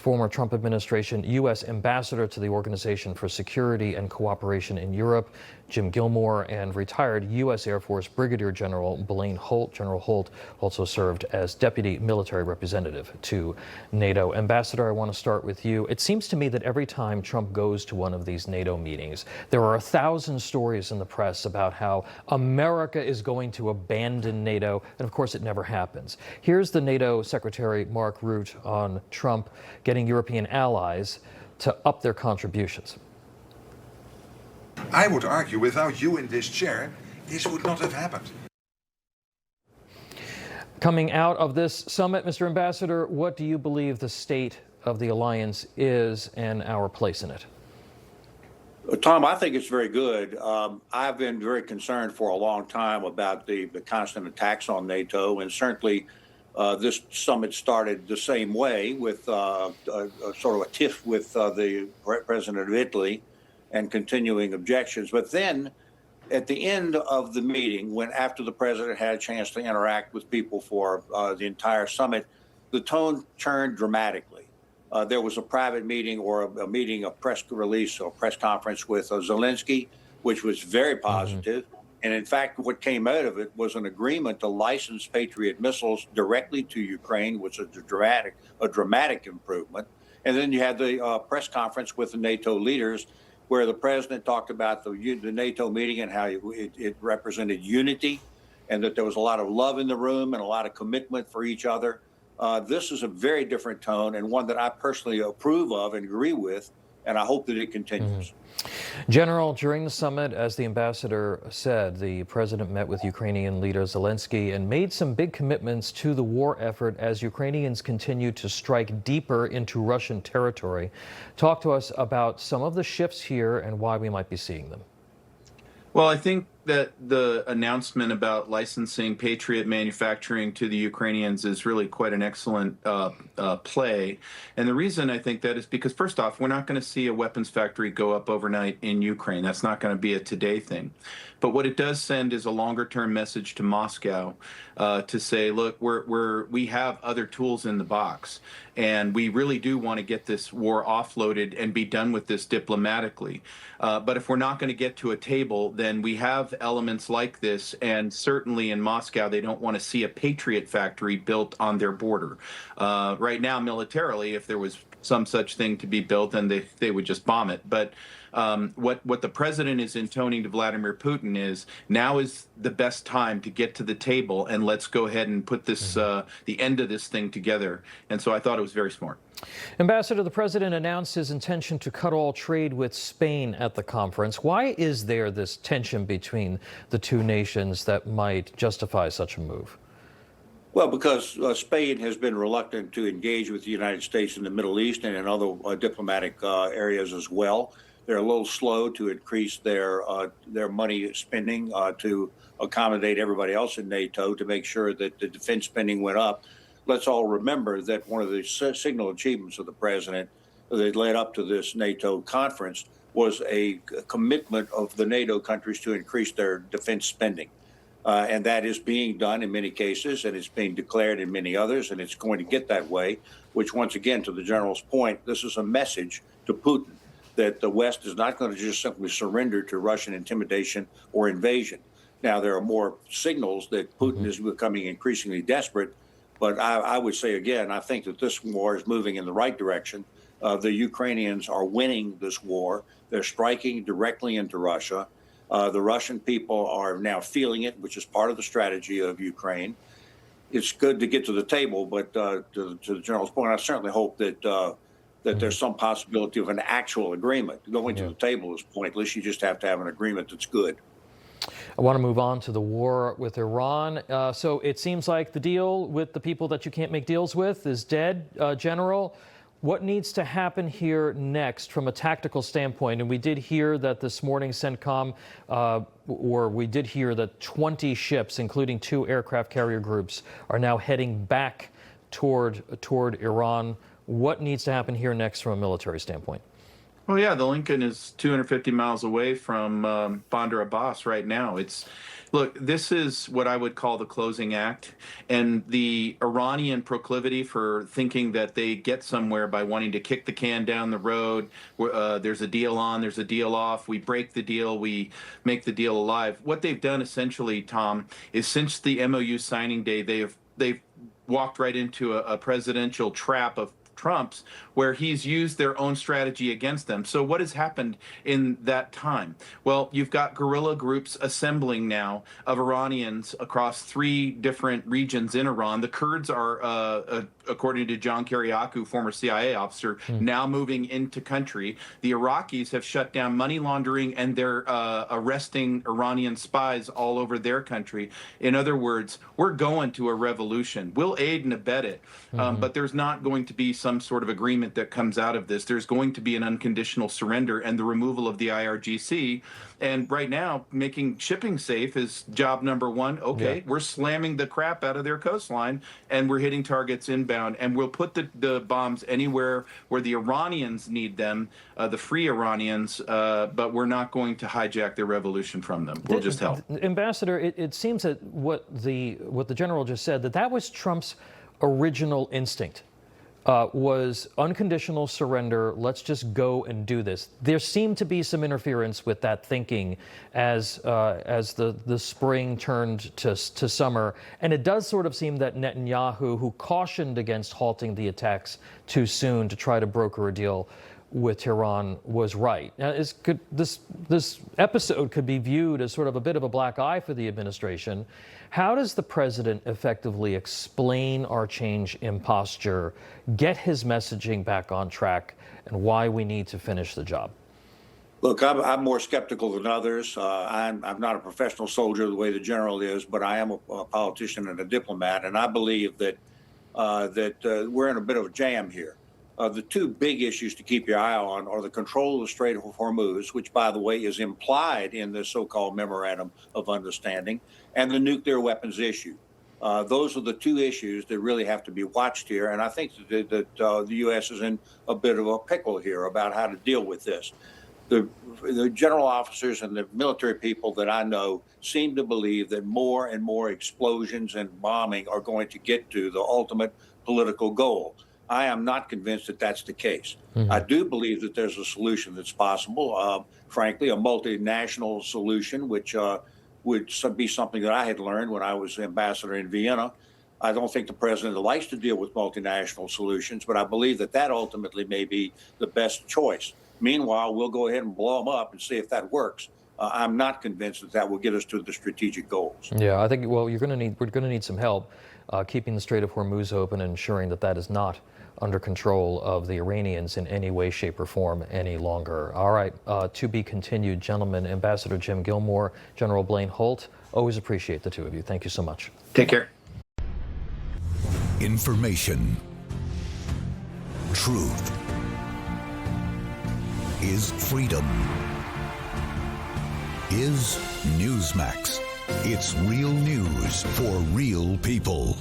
Former Trump administration U.S. ambassador to the Organization for Security and Cooperation in Europe, Jim Gilmore, and retired U.S. Air Force Brigadier General Blaine Holt. General Holt also served as deputy military representative to NATO. Ambassador, I want to start with you. It seems to me that every time Trump goes to one of these NATO meetings, there are 1,000 stories in the press about how America is going to abandon NATO, and of course it never happens. Here's the NATO Secretary Mark Rutte on Trump getting European allies to up their contributions. I would argue without you in this chair, this would not have happened. Coming out of this summit, Mr. Ambassador, what do you believe the state of the alliance is and our place in it? Tom, I think it's very good. I've been very concerned for a long time about the constant attacks on NATO, and certainly this summit started the same way with sort of a tiff with the president of Italy and continuing objections. But then at the end of the meeting, when after the president had a chance to interact with people for the entire summit, the tone turned dramatically. There was a private meeting or a meeting, a press release or press conference with Zelensky, which was very positive. And in fact, what came out of it was an agreement to license Patriot missiles directly to Ukraine, which is a dramatic improvement. And then you had the press conference with the NATO leaders, where the president talked about the NATO meeting and how it represented unity, and that there was a lot of love in the room and a lot of commitment for each other. This is a very different tone, and one that I personally approve of and agree with, and I hope that it continues. General, during the summit, as the ambassador said, the president met with Ukrainian leader Zelensky and made some big commitments to the war effort as Ukrainians continue to strike deeper into Russian territory. Talk to us about some of the shifts here and why we might be seeing them. Well, I think that the announcement about licensing Patriot manufacturing to the Ukrainians is really quite an excellent play. And the reason I think that is because, first off, we're not going to see a weapons factory go up overnight in Ukraine. That's not going to be a today thing. But what it does send is a longer-term message to Moscow to say, look, we have other tools in the box, and we really do want to get this war offloaded and be done with this diplomatically. But if we're not going to get to a table, then we have elements like this, and certainly in Moscow, they don't want to see a Patriot factory built on their border. Right now, militarily, if there was some such thing to be built, then they would just bomb it. But what the president is intoning to Vladimir Putin is, now is the best time to get to the table, and let's go ahead and put this the end of this thing together. And so I thought it was very smart. Ambassador, the president announced his intention to cut all trade with Spain at the conference. Why is there this tension between the two nations that might justify such a move? Well, because Spain has been reluctant to engage with the United States in the Middle East and in other diplomatic areas as well. They're a little slow to increase their money spending to accommodate everybody else in NATO to make sure that the defense spending went up. Let's all remember that one of the signal achievements of the president that led up to this NATO conference was a commitment of the NATO countries to increase their defense spending. And that is being done in many cases, and it's being declared in many others, and it's going to get that way, which once again, to the general's point, this is a message to Putin that the West is not going to just simply surrender to Russian intimidation or invasion. Now, there are more signals that Putin is becoming increasingly desperate, but I would say again, I think that this war is moving in the right direction. The Ukrainians are winning this war. They're striking directly into Russia. The Russian people are now feeling it, which is part of the strategy of Ukraine. It's good to get to the table, but to the general's point, I certainly hope that that there's some possibility of an actual agreement. Going to the table is pointless. You just have to have an agreement that's good. I want to move on to the war with Iran. So it seems like the deal with the people that you can't make deals with is dead, General. What needs to happen here next from a tactical standpoint? And we did hear that this morning, CENTCOM, we did hear that 20 ships, including 2 aircraft carrier groups, are now heading back toward Iran. What needs to happen here next from a military standpoint? Oh yeah, the Lincoln is 250 miles away from Bandar Abbas right now. Look, this is what I would call the closing act, and the Iranian proclivity for thinking that they get somewhere by wanting to kick the can down the road. There's a deal on, there's a deal off. We break the deal, we make the deal alive. What they've done essentially, Tom, is since the MOU signing day, they've walked right into a presidential trap of Trump's, where he's used their own strategy against them. So what has happened in that time? Well, you've got guerrilla groups assembling now of Iranians across 3 different regions in Iran. The Kurds are, according to John Kiriakou, former CIA officer, now moving into country. The Iraqis have shut down money laundering, and they're arresting Iranian spies all over their country. In other words, we're going to a revolution. We'll aid and abet it, but there's not going to be some sort of agreement that comes out of this. There's going to be an unconditional surrender and the removal of the IRGC. And right now, making shipping safe is job number 1. Okay, we're slamming the crap out of their coastline, and we're hitting targets inbound, and we'll put the bombs anywhere where the Iranians need them, the free Iranians, but we're not going to hijack their revolution from them. We'll just help. Ambassador, it seems that what the general just said, that was Trump's original instinct. Was unconditional surrender. Let's just go and do this. There seemed to be some interference with that thinking as the spring turned to summer, and it does sort of seem that Netanyahu, who cautioned against halting the attacks too soon to try to broker a deal with Tehran, was right. Now, this episode could be viewed as sort of a bit of a black eye for the administration. How does the president effectively explain our change in posture, get his messaging back on track, and why we need to finish the job? Look, I'm more skeptical than others. I'm not a professional soldier the way the general is, but I am a politician and a diplomat, and I believe that we're in a bit of a jam here. The 2 big issues to keep your eye on are the control of the Strait of Hormuz, which, by the way, is implied in the so-called Memorandum of Understanding, and the nuclear weapons issue. Those are the 2 issues that really have to be watched here, and I think that the U.S. is in a bit of a pickle here about how to deal with this. The general officers and the military people that I know seem to believe that more and more explosions and bombing are going to get to the ultimate political goal. I am not convinced that that's the case. I do believe that there's a solution that's possible, frankly, a multinational solution, which would be something that I had learned when I was ambassador in Vienna. I don't think the president likes to deal with multinational solutions, but I believe that ultimately may be the best choice. Meanwhile, we'll go ahead and blow them up and see if that works. I'm not convinced that will get us to the strategic goals. Yeah, I think, well, we're going to need some help keeping the Strait of Hormuz open and ensuring that is not under control of the Iranians in any way, shape, or form any longer. All right, to be continued, gentlemen. Ambassador Jim Gilmore, General Blaine Holt, always appreciate the 2 of you. Thank you so much. Take care. Information. Truth is freedom. Is Newsmax. It's real news for real people.